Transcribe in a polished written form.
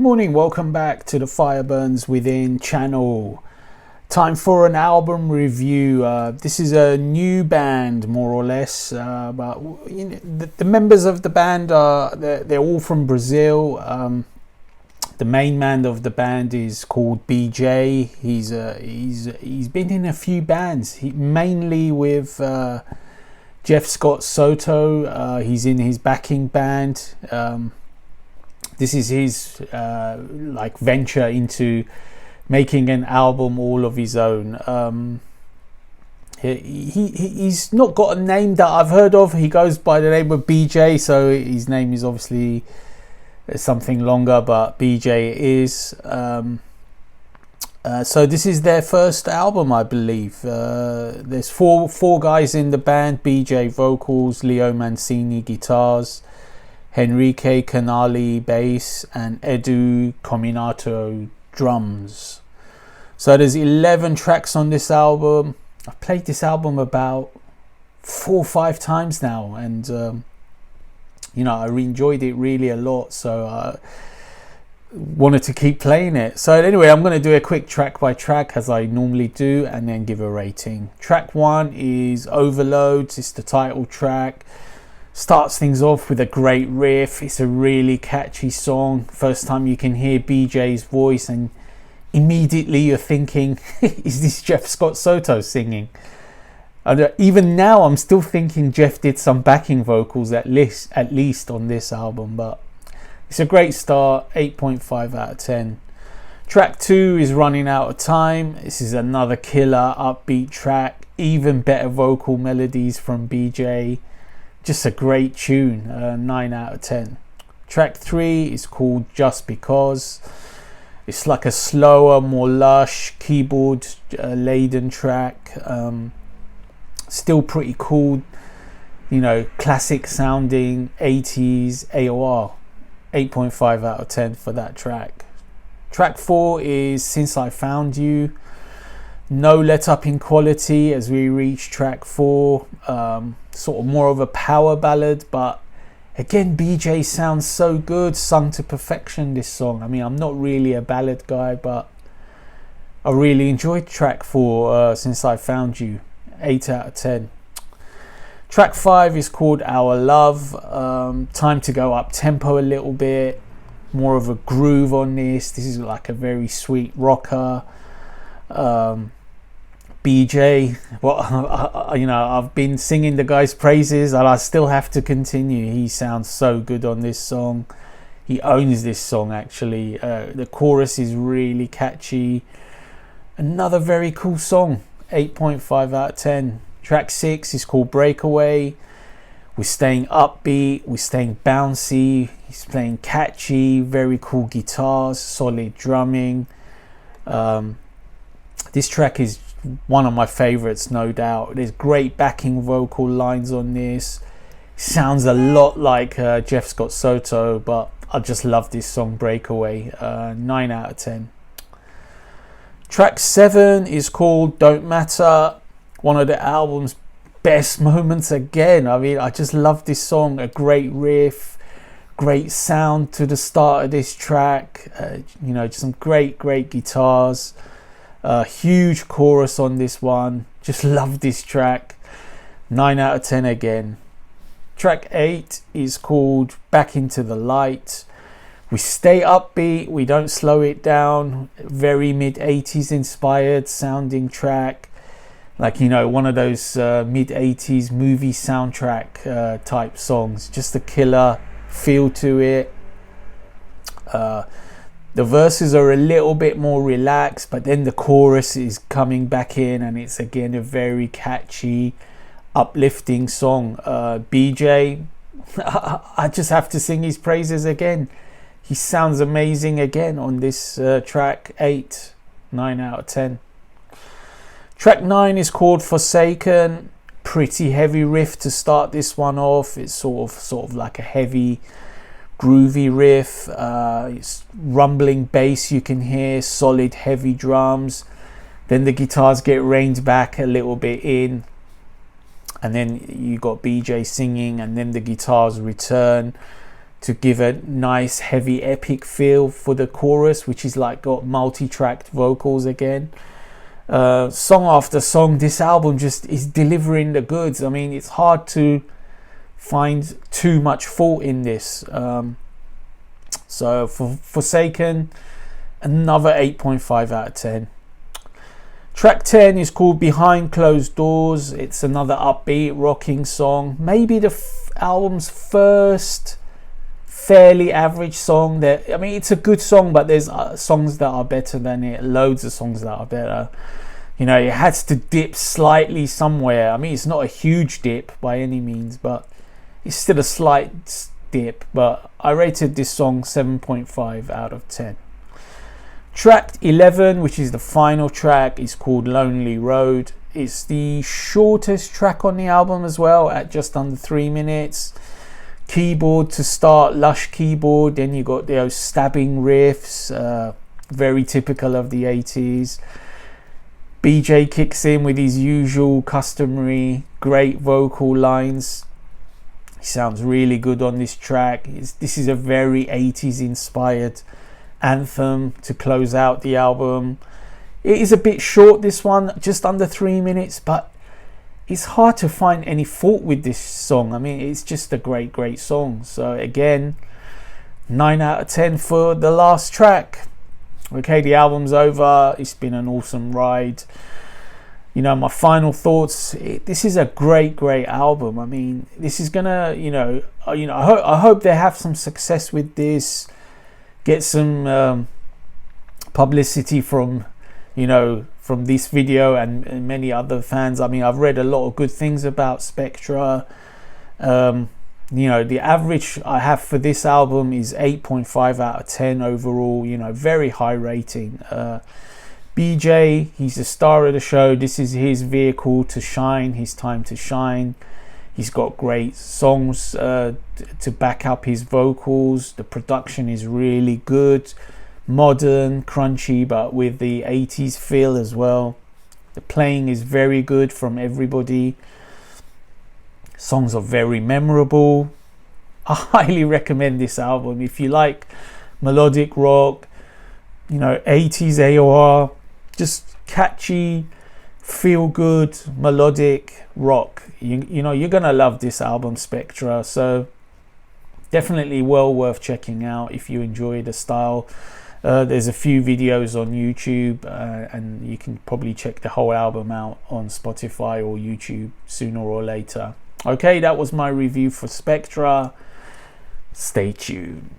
morning, welcome back to the Fire Burns Within channel. Time for an album review. This is a new band, more or less, but the members of the band they're all from Brazil. The main man of the band is called BJ. He's been in a few bands, mainly with Jeff Scott Soto. He's in his backing band. This is his venture into making an album all of his own. He's not got a name that I've heard of. He goes by the name of BJ, so his name is obviously something longer, but BJ it is. So this is their first album, I believe. There's four guys in the band: BJ vocals, Leo Mancini guitars, Henrique Canali bass, and Edu Cominato drums. So there's 11 tracks on this album. I've played this album about 4 or 5 times now, and I enjoyed it really a lot, so I wanted to keep playing it. So anyway, I'm going to do a quick track by track as I normally do, and then give a rating. Track 1 is Overloads. It's the title track. Starts things off with a great riff. It's a really catchy song. First time you can hear BJ's voice, and immediately you're thinking, is this Jeff Scott Soto singing? And even now I'm still thinking Jeff did some backing vocals at least on this album, but it's a great start. 8.5 out of 10. Track 2 is Running Out of Time. This is another killer upbeat track. Even better vocal melodies from BJ. Just a great tune. 9 out of 10. Track 3 is called Just Because. It's like a slower, more lush, keyboard laden track. Still pretty cool, classic sounding 80s AOR. 8.5 out of 10 for that track. Track 4 is Since I Found You. No let up in quality as we reach track 4. Sort of more of a power ballad, but again, BJ sounds so good, sung to perfection, this song. I mean, I'm not really a ballad guy, but I really enjoyed track 4, Since I Found You. 8 out of 10. Track 5 is called Our Love. Time to go up tempo a little bit, more of a groove on this. This is like a very sweet rocker. BJ, I've been singing the guy's praises and I still have to continue. He sounds so good on this song. He owns this song, actually. The chorus is really catchy. Another very cool song. 8.5 out of 10. Track 6 is called Breakaway. We're staying upbeat, we're staying bouncy. He's playing catchy, very cool guitars, solid drumming. This track is one of my favorites, no doubt. There's great backing vocal lines on this. Sounds a lot like Jeff Scott Soto, but I just love this song, Breakaway. 9 out of 10. Track 7 is called Don't Matter. One of the album's best moments again. I mean, I just love this song. A great riff, great sound to the start of this track. Just some great guitars. Huge chorus on this one. Just love this track. 9 out of 10 again. Track 8 is called Back Into the Light. We stay upbeat, we don't slow it down. Very mid-80s inspired sounding track. Like, one of those mid-80s movie soundtrack type songs. Just a killer feel to it. The verses are a little bit more relaxed, but then the chorus is coming back in, and it's again a very catchy, uplifting song. BJ, I just have to sing his praises again. He sounds amazing again on this track 8. 9 out of 10. Track 9 is called Forsaken. Pretty heavy riff to start this one off. It's sort of like a heavy, groovy riff. It's rumbling bass you can hear, solid heavy drums. Then the guitars get reined back a little bit in, and then you got BJ singing, and then the guitars return to give a nice heavy epic feel for the chorus, which is like got multi-tracked vocals again. Song after song, this album just is delivering the goods. I mean, it's hard to find too much fault in this. So for Forsaken, another 8.5 out of 10. Track 10 is called Behind Closed Doors. It's another upbeat rocking song, maybe the album's first fairly average song. That, I mean, it's a good song, but there's songs that are better than it, loads of songs that are better. You know, it has to dip slightly somewhere. I mean, it's not a huge dip by any means, but it's still a slight dip. But I rated this song 7.5 out of 10. Tract 11, which is the final track, is called Lonely Road. It's the shortest track on the album as well, at just under 3 minutes. Keyboard to start, lush keyboard, then you got those stabbing riffs, very typical of the 80s. BJ kicks in with his usual customary great vocal lines. He sounds really good on this track. This is a very 80s inspired anthem to close out the album. It is a bit short, this one, just under 3 minutes, but it's hard to find any fault with this song. I mean, it's just a great song. So again, 9 out of 10 for the last track. Okay, the album's over. It's been an awesome ride. You know, my final thoughts, this is a great album. I mean, this is gonna, I hope they have some success with this, get some publicity from this video and many other fans. I mean, I've read a lot of good things about Spektra. The average I have for this album is 8.5 out of 10 overall. Very high rating. BJ, he's the star of the show. This is his vehicle to shine, his time to shine. He's got great songs to back up his vocals. The production is really good, modern, crunchy, but with the 80s feel as well. The playing is very good from everybody. Songs are very memorable. I highly recommend this album if you like melodic rock, 80s AOR, just catchy, feel good melodic rock. You're gonna love this album, Spektra. So definitely well worth checking out if you enjoy the style. There's a few videos on YouTube, and you can probably check the whole album out on Spotify or YouTube sooner or later. Okay, that was my review for Spektra. Stay tuned.